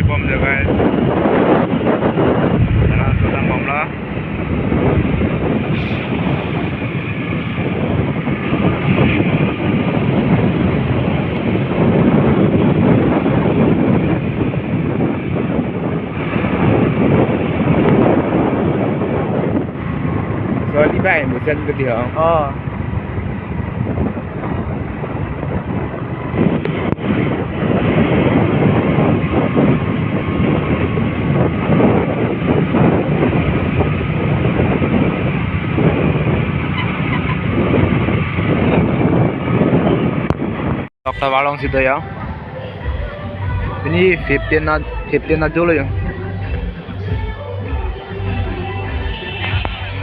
bom dia guys. Sekarang sedang bom lah. Soal di baik musim ketiga. Oh. Dr. Walong situ ya. Ini 15 aja loh ya.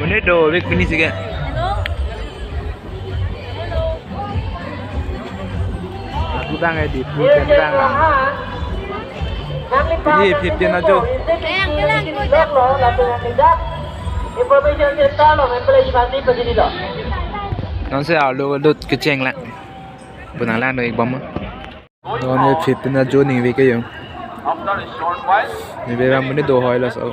Ini do week ini sih kan. Aku bang di pujian bang. Ini 15 aja. Information center lo memplay mandi begini dok. Non saya lu keceng lah. Benang lan được bấm á. Nó như thịt nó chua nhìn vì cái gì? Nhìn về làm mấy đồ hỏi là sao?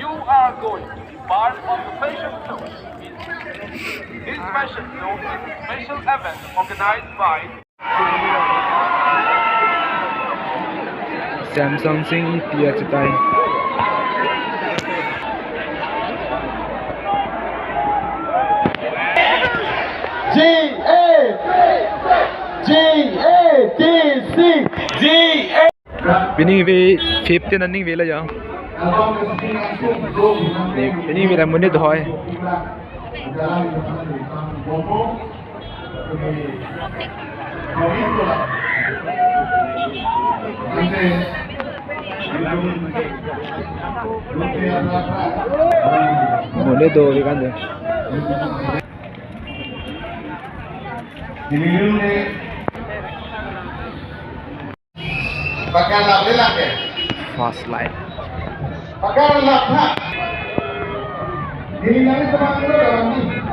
Samsung sinh Pia tay. Ini về 15 anh về là gì? Ini về làm một nét thôi. Một nét đồ vềกันrồi. Pakai lap ya? Fast light. Pakai lap ha. Ini nanti teman-teman dalam ini.